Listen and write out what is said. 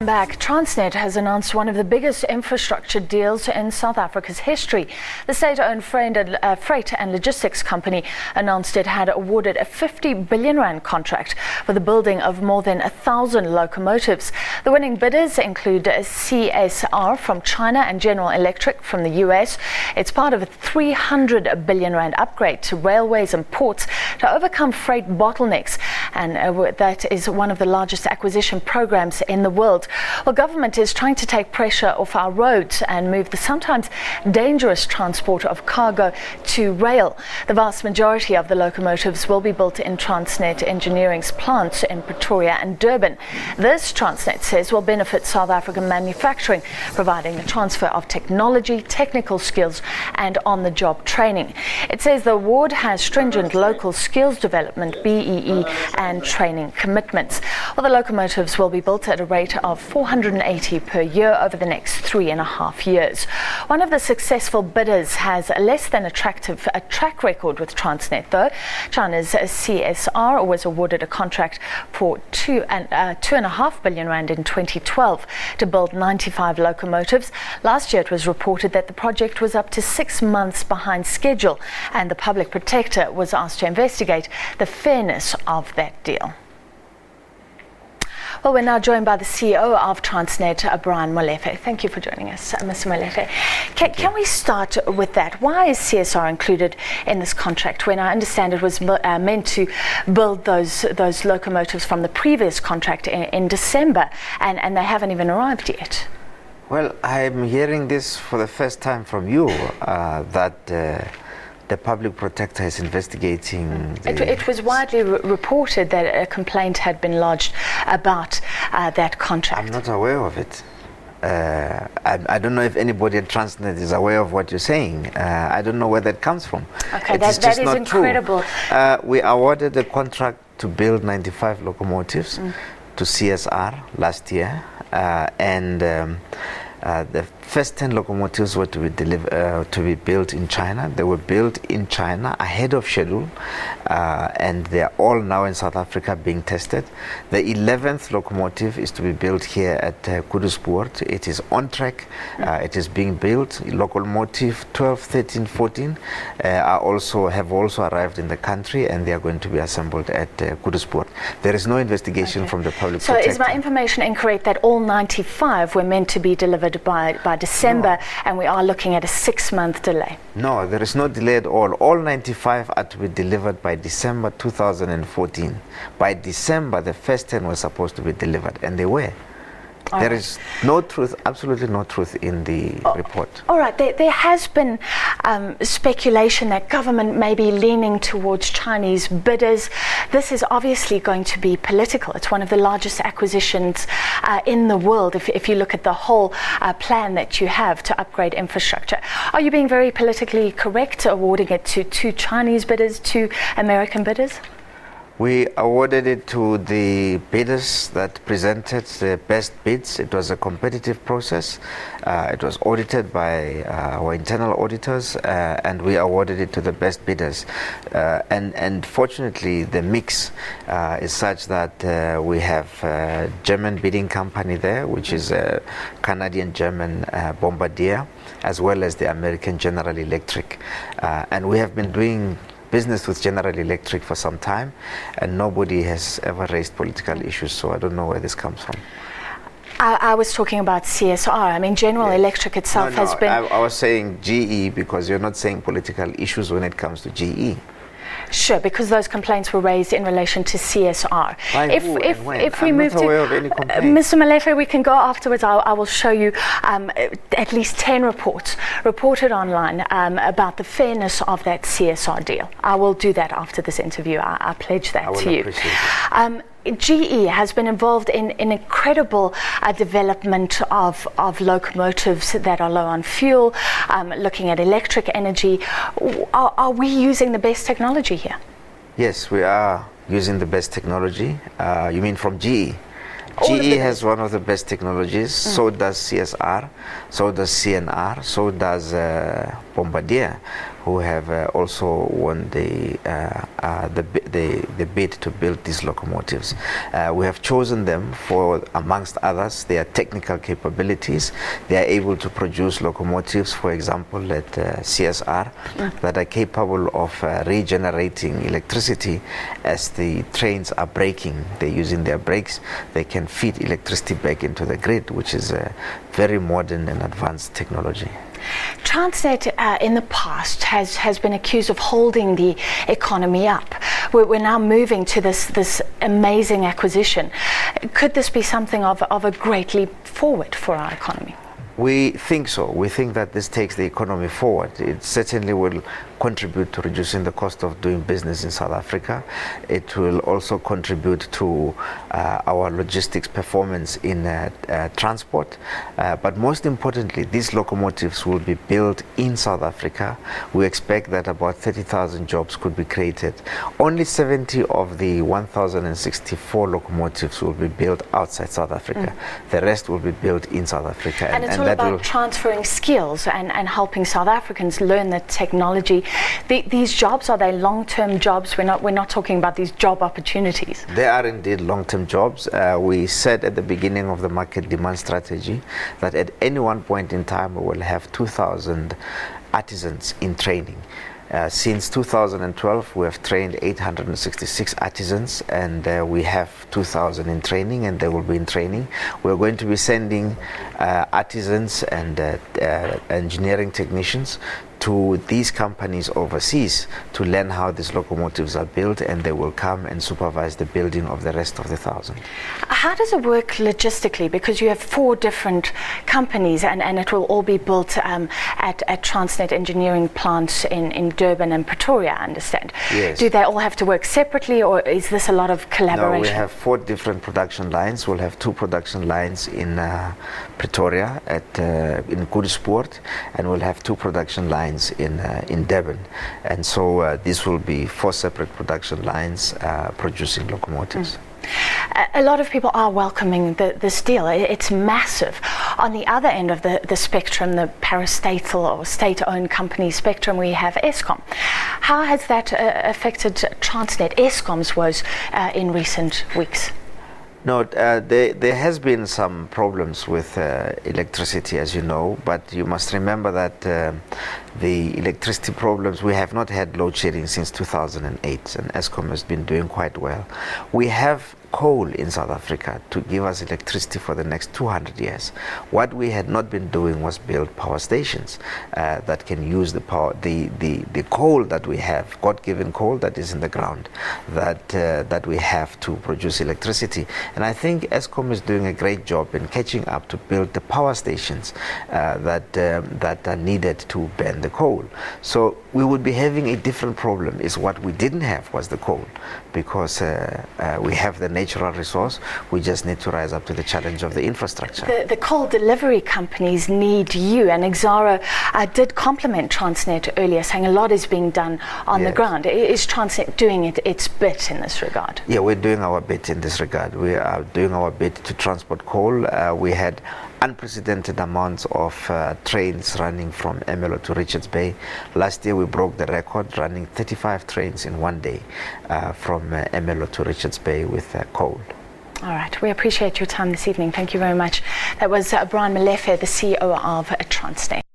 Back, Transnet has announced one of the biggest infrastructure deals in South Africa's history. The state-owned freight and logistics company announced it had awarded a 50 billion rand contract for the building of more than 1,000 locomotives. The winning bidders include CSR from China and General Electric from the US. It's part of a 300 billion rand upgrade to railways and ports to overcome freight bottlenecks, and that is one of the largest acquisition programs in the world. Well, government is trying to take pressure off our roads and move the sometimes dangerous transport of cargo to rail. The vast majority of the locomotives will be built in Transnet Engineering's plants in Pretoria and Durban. This, Transnet says, will benefit South African manufacturing, providing the transfer of technology, technical skills and on-the-job training. It says the award has stringent local skills development, BEE, and training commitments. Well, the locomotives will be built at a rate of 480 per year over the next 3.5 years. One of the successful bidders has a less than attractive track record with Transnet, though. China's CSR was awarded a contract for 2.5 billion rand in 2012 to build 95 locomotives. Last year it was reported that the project was up to 6 months behind schedule, and the public protector was asked to investigate the fairness of that deal. Well, we're now joined by the CEO of Transnet, Brian Molefe. Thank you for joining us, Mr. Molefe. Can we start with that? Why is CSR included in this contract when I understand it was meant to build those locomotives from the previous contract in December, and they haven't even arrived yet? Well, I'm hearing this for the first time from you, that the public protector is investigating. It was widely reported that a complaint had been lodged about that contract. I'm not aware of it. I don't know if anybody at Transnet is aware of what you're saying. I don't know where that comes from. Okay, that is incredible. We awarded a contract to build 95 locomotives to CSR last year, and the first 10 locomotives were to be built in China. They were built in China ahead of schedule, and they are all now in South Africa being tested. The 11th locomotive is to be built here at Kuduspoort. It is on track. It is being built. Locomotive 12, 13, 14 have also arrived in the country, and they are going to be assembled at Kuduspoort. There is no investigation from the public protector. So is my information incorrect that all 95 were meant to be delivered by December, and we are looking at a 6-month delay? No, there is no delay at all. All 95 are to be delivered by December 2014. By December, the first 10 were supposed to be delivered, and they were. There is no truth, absolutely no truth in the report. All right, there has been speculation that government may be leaning towards Chinese bidders. This is obviously going to be political. It's one of the largest acquisitions in the world, if you look at the whole plan that you have to upgrade infrastructure. Are you being very politically correct awarding it to two Chinese bidders, two American bidders? We awarded it to the bidders that presented the best bids. It was a competitive process. It was audited by our internal auditors, and we awarded it to the best bidders. And fortunately, the mix is such that we have a German bidding company there, which is a Canadian-German Bombardier, as well as the American General Electric. And we have been doing business with General Electric for some time, and nobody has ever raised political issues, so I don't know where this comes from. I was talking about CSR. I mean, General Electric itself has been... I was saying GE, because you're not saying political issues when it comes to GE. Sure, because those complaints were raised in relation to CSR. If we move to Mr. Molefe, we can go afterwards. I will show you at least 10 reports reported online about the fairness of that CSR deal. I will do that after this interview. I pledge that to you. GE has been involved in incredible development of locomotives that are low on fuel, looking at electric energy. Are we using the best technology here? Yes, we are using the best technology. You mean from GE? GE has one of the best technologies, so does CSR, so does CNR, so does Bombardier. who have also won the bid to build these locomotives. We have chosen them for, amongst others, their technical capabilities. They are able to produce locomotives, for example, at CSR, that are capable of regenerating electricity as the trains are braking. They're using their brakes. They can feed electricity back into the grid, which is a very modern and advanced technology. Transnet in the past has been accused of holding the economy up. We're now moving to this amazing acquisition. Could this be something of a great leap forward for our economy? We think so. We think that this takes the economy forward. It certainly will contribute to reducing the cost of doing business in South Africa. It will also contribute to our logistics performance in transport. But most importantly, these locomotives will be built in South Africa. We expect that about 30,000 jobs could be created. Only 70 of the 1,064 locomotives will be built outside South Africa. The rest will be built in South Africa. And it's all about transferring skills and helping South Africans learn the technology. These jobs, are they long-term jobs? We're not talking about these job opportunities. They are indeed long-term jobs. We said at the beginning of the market demand strategy that at any one point in time we will have 2,000 artisans in training. Since 2012, we have trained 866 artisans, and we have 2,000 in training, and they will be in training. We're going to be sending artisans and engineering technicians to these companies overseas to learn how these locomotives are built, and they will come and supervise the building of the rest of the 1,000. How does it work logistically? Because you have 4 different companies, and it will all be built at Transnet engineering plants in Durban and Pretoria, I understand. Yes. Do they all have to work separately, or is this a lot of collaboration? No, we have 4 different production lines. We'll have 2 production lines in Pretoria in Goedsport, and we'll have 2 production lines in Durban, and so this will be 4 separate production lines producing locomotives. A lot of people are welcoming this deal. It's massive. On the other end of the spectrum, the parastatal or state-owned company spectrum, we have Eskom. How has that affected Transnet? Eskom's woes in recent weeks. No, there has been some problems with electricity, as you know, but you must remember that the electricity problems, we have not had load shedding since 2008, and Eskom has been doing quite well. We have coal in South Africa to give us electricity for the next 200 years. What we had not been doing was build power stations that can use the power, the coal that we have, God-given coal that is in the ground, that we have to produce electricity. And I think Eskom is doing a great job in catching up to build the power stations that are needed to burn the coal. So we would be having a different problem. Is what we didn't have was the coal, because we have the natural resource. We just need to rise up to the challenge of the infrastructure. The coal delivery companies need you, and Exxaro did compliment Transnet earlier, saying a lot is being done on the ground. Is Transnet doing its bit in this regard? Yeah, we're doing our bit in this regard. We are doing our bit to transport coal. We had unprecedented amounts of trains running from Emelo to Richards Bay. Last year we broke the record, running 35 trains in one day from Emelo to Richards Bay with coal. All right, we appreciate your time this evening. Thank you very much. That was Molefe, the CEO of Transnet.